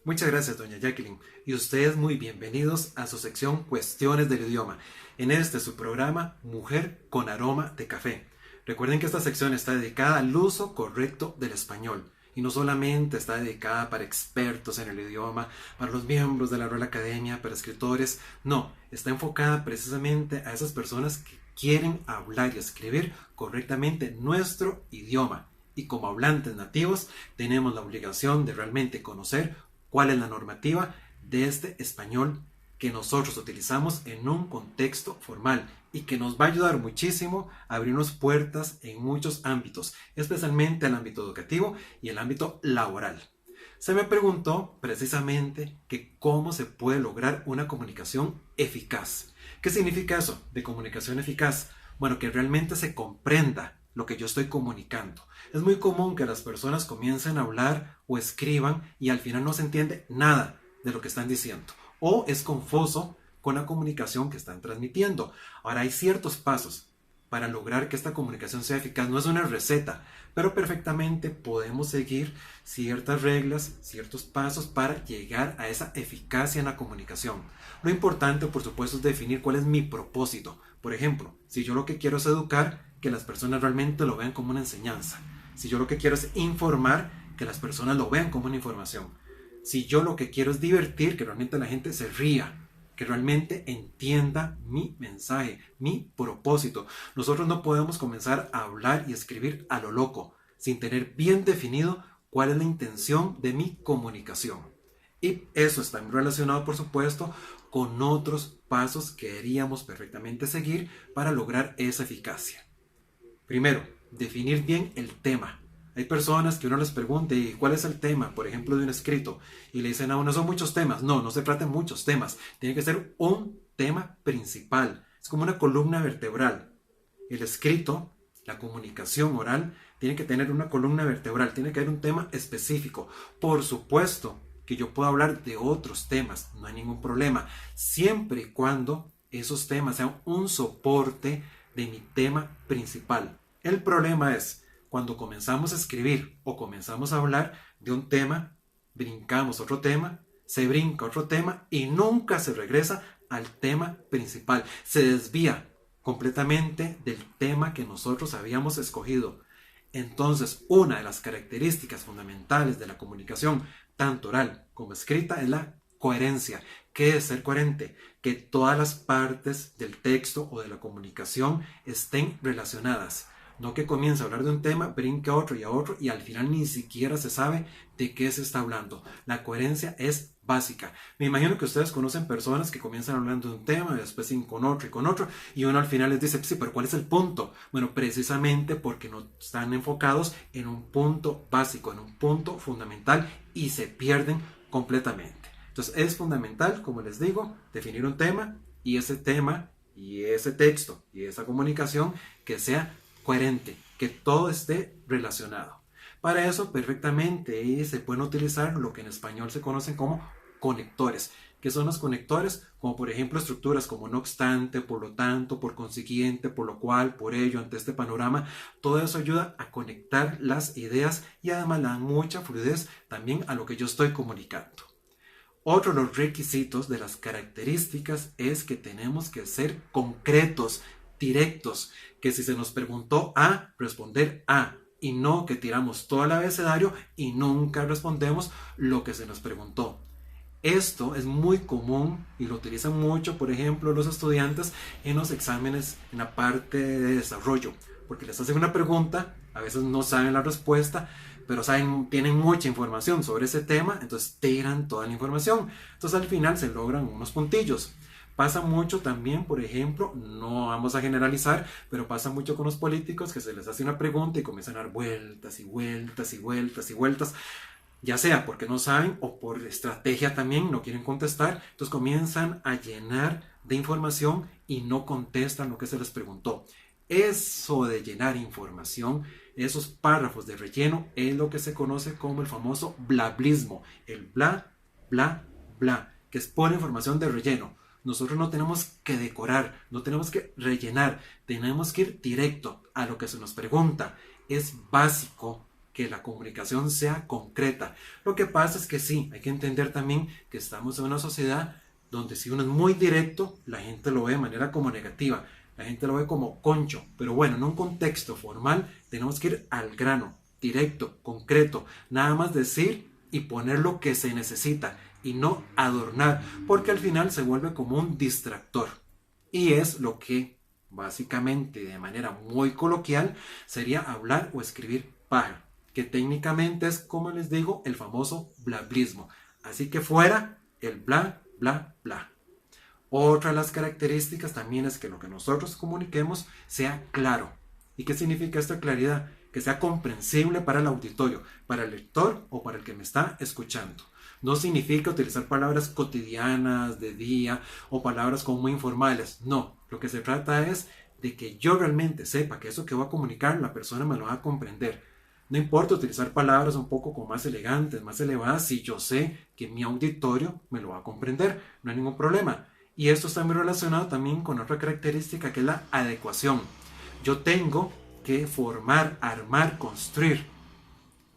Muchas gracias, doña Jacqueline. Y ustedes muy bienvenidos a su sección Cuestiones del Idioma. En este su programa Mujer con aroma de café. Recuerden que esta sección está dedicada al uso correcto del español. Y no solamente está dedicada para expertos en el idioma, para los miembros de la Real Academia, para escritores. No, está enfocada precisamente a esas personas que quieren hablar y escribir correctamente nuestro idioma. Y como hablantes nativos, tenemos la obligación de realmente conocer cuál es la normativa de este español que nosotros utilizamos en un contexto formal y que nos va a ayudar muchísimo a abrirnos puertas en muchos ámbitos, especialmente el ámbito educativo y el ámbito laboral. Se me preguntó precisamente que cómo se puede lograr una comunicación eficaz. ¿Qué significa eso de comunicación eficaz? Bueno, que realmente se comprenda lo que yo estoy comunicando. Es muy común que las personas comiencen a hablar o escriban y al final no se entiende nada de lo que están diciendo o es confuso con la comunicación que están transmitiendo. Ahora hay ciertos pasos para lograr que esta comunicación sea eficaz. No es una receta, pero perfectamente podemos seguir ciertas reglas, ciertos pasos para llegar a esa eficacia en la comunicación. Lo importante, por supuesto, es definir cuál es mi propósito. Por ejemplo, si yo lo que quiero es educar, que las personas realmente lo vean como una enseñanza. Si yo lo que quiero es informar, que las personas lo vean como una información. Si yo lo que quiero es divertir, que realmente la gente se ría, que realmente entienda mi mensaje, mi propósito. Nosotros no podemos comenzar a hablar y escribir a lo loco, sin tener bien definido cuál es la intención de mi comunicación. Y eso está relacionado, por supuesto, con otros pasos que deberíamos perfectamente seguir para lograr esa eficacia. Primero, definir bien el tema. Hay personas que uno les pregunte, ¿y cuál es el tema, por ejemplo, de un escrito? Y le dicen a uno, son muchos temas. No, no se trata de muchos temas. Tiene que ser un tema principal. Es como una columna vertebral. El escrito, la comunicación oral, tiene que tener una columna vertebral. Tiene que haber un tema específico. Por supuesto que yo puedo hablar de otros temas. No hay ningún problema. Siempre y cuando esos temas sean un soporte de mi tema principal. El problema es cuando comenzamos a escribir o comenzamos a hablar de un tema, brincamos otro tema, se brinca otro tema y nunca se regresa al tema principal. Se desvía completamente del tema que nosotros habíamos escogido. Entonces, una de las características fundamentales de la comunicación, tanto oral como escrita, es la coherencia. ¿Qué es ser coherente? Que todas las partes del texto o de la comunicación estén relacionadas. No que comience a hablar de un tema, brinque a otro y al final ni siquiera se sabe de qué se está hablando. La coherencia es básica. Me imagino que ustedes conocen personas que comienzan hablando de un tema, después siguen con otro, y uno al final les dice, sí, pero ¿cuál es el punto? Bueno, precisamente porque no están enfocados en un punto básico, en un punto fundamental y se pierden completamente. Entonces es fundamental, como les digo, definir un tema y ese tema y ese texto y esa comunicación que sea coherente, que todo esté relacionado. Para eso perfectamente se pueden utilizar lo que en español se conocen como conectores. ¿Qué son los conectores? Como por ejemplo estructuras como no obstante, por lo tanto, por consiguiente, por lo cual, por ello, ante este panorama. Todo eso ayuda a conectar las ideas y además le dan mucha fluidez también a lo que yo estoy comunicando. Otro de los requisitos de las características es que tenemos que ser concretos, directos, que si se nos preguntó A, responder A, y no que tiramos todo el abecedario y nunca respondemos lo que se nos preguntó. Esto es muy común y lo utilizan mucho, por ejemplo, los estudiantes en los exámenes en la parte de desarrollo, porque les hacen una pregunta, a veces no saben la respuesta, pero saben, tienen mucha información sobre ese tema, entonces tiran toda la información. Entonces al final se logran unos puntillos. Pasa mucho también, por ejemplo, no vamos a generalizar, pero pasa mucho con los políticos que se les hace una pregunta y comienzan a dar vueltas y vueltas y vueltas y vueltas, ya sea porque no saben o por estrategia también no quieren contestar, entonces comienzan a llenar de información y no contestan lo que se les preguntó. Eso de llenar información, esos párrafos de relleno, es lo que se conoce como el famoso blablismo, el bla, bla, bla, que es pura información de relleno. Nosotros no tenemos que decorar, no tenemos que rellenar, tenemos que ir directo a lo que se nos pregunta. Es básico que la comunicación sea concreta. Lo que pasa es que sí, hay que entender también que estamos en una sociedad donde si uno es muy directo, la gente lo ve de manera como negativa, la gente lo ve como concho, pero bueno, en un contexto formal tenemos que ir al grano, directo, concreto, nada más decir y poner lo que se necesita y no adornar, porque al final se vuelve como un distractor. Y es lo que básicamente de manera muy coloquial sería hablar o escribir paja, que técnicamente es, como les digo, el famoso blablismo. Así que fuera el bla, bla, bla. Otra de las características también es que lo que nosotros comuniquemos sea claro. ¿Y qué significa esta claridad? Que sea comprensible para el auditorio, para el lector o para el que me está escuchando. No significa utilizar palabras cotidianas, de día o palabras como muy informales. No, lo que se trata es de que yo realmente sepa que eso que voy a comunicar la persona me lo va a comprender. No importa utilizar palabras un poco como más elegantes, más elevadas, si yo sé que mi auditorio me lo va a comprender, no hay ningún problema. Y esto está muy relacionado también con otra característica que es la adecuación. Yo tengo que formar, armar, construir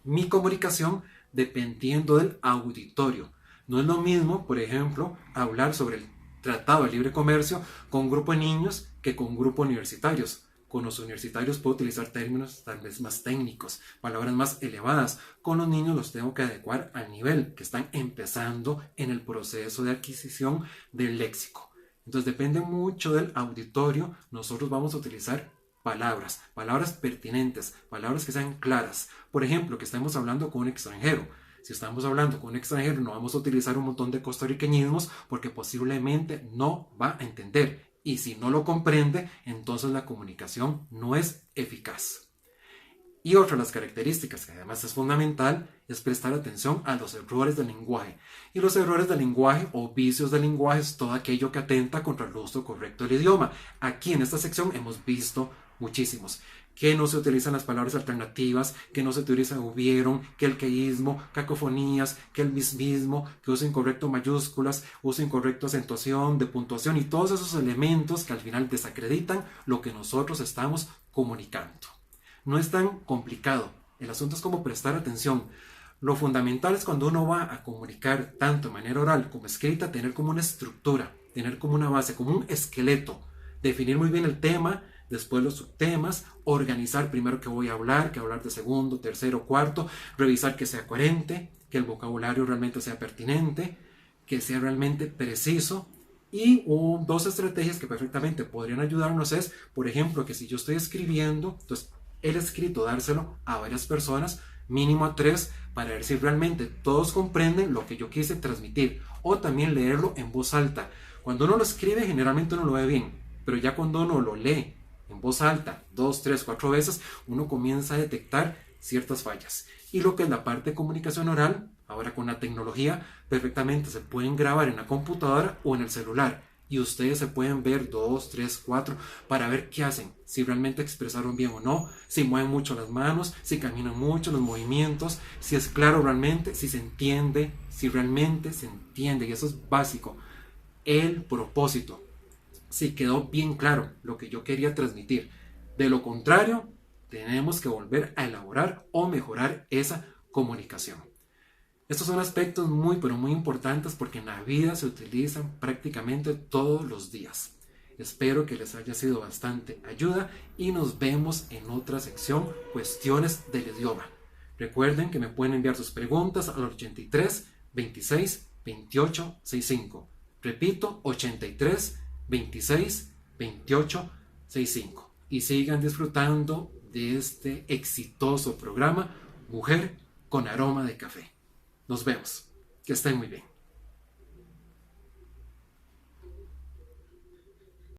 mi comunicación dependiendo del auditorio. No es lo mismo, por ejemplo, hablar sobre el Tratado de Libre Comercio con un grupo de niños que con un grupo de universitarios. Con los universitarios puedo utilizar términos tal vez más técnicos, palabras más elevadas. Con los niños los tengo que adecuar al nivel que están empezando en el proceso de adquisición del léxico. Entonces depende mucho del auditorio. Nosotros vamos a utilizar palabras pertinentes, palabras que sean claras. Por ejemplo, que estemos hablando con un extranjero. Si estamos hablando con un extranjero, no vamos a utilizar un montón de costarriqueñismos porque posiblemente no va a entender. Y si no lo comprende, entonces la comunicación no es eficaz. Y otra de las características que además es fundamental es prestar atención a los errores del lenguaje. Y los errores del lenguaje o vicios del lenguaje es todo aquello que atenta contra el uso correcto del idioma. Aquí en esta sección hemos visto muchísimos. Que no se utilizan las palabras alternativas, que no se utiliza hubieron, que el queísmo, cacofonías, que el mismismo, que uso incorrecto mayúsculas, uso incorrecto acentuación, de puntuación y todos esos elementos que al final desacreditan lo que nosotros estamos comunicando. No es tan complicado. El asunto es como prestar atención. Lo fundamental es cuando uno va a comunicar tanto de manera oral como escrita, tener como una estructura, tener como una base, como un esqueleto, definir muy bien el tema, después los subtemas, organizar primero qué voy a hablar de segundo, tercero, cuarto, revisar que sea coherente, que el vocabulario realmente sea pertinente, que sea realmente preciso. Y dos estrategias que perfectamente podrían ayudarnos es, por ejemplo, que si yo estoy escribiendo, entonces el escrito dárselo a varias personas, mínimo a 3, para ver si realmente todos comprenden lo que yo quise transmitir. O también leerlo en voz alta. Cuando uno lo escribe, generalmente uno lo ve bien, pero ya cuando uno lo lee en voz alta 2, 3, 4 veces, uno comienza a detectar ciertas fallas. Y lo que es la parte de comunicación oral, ahora con la tecnología, perfectamente se pueden grabar en la computadora o en el celular. Y ustedes se pueden ver 2, 3, 4 para ver qué hacen, si realmente expresaron bien o no, si mueven mucho las manos, si caminan mucho los movimientos, si es claro realmente, si se entiende, si realmente se entiende. Y eso es básico. El propósito, si quedó bien claro lo que yo quería transmitir. De lo contrario, tenemos que volver a elaborar o mejorar esa comunicación. Estos son aspectos muy pero muy importantes porque en la vida se utilizan prácticamente todos los días. Espero que les haya sido bastante ayuda y nos vemos en otra sección, cuestiones del idioma. Recuerden que me pueden enviar sus preguntas al 83 26 28 65. Repito, 83 26 28 65. Y sigan disfrutando de este exitoso programa Mujer con Aroma de Café. Nos vemos. Que estén muy bien.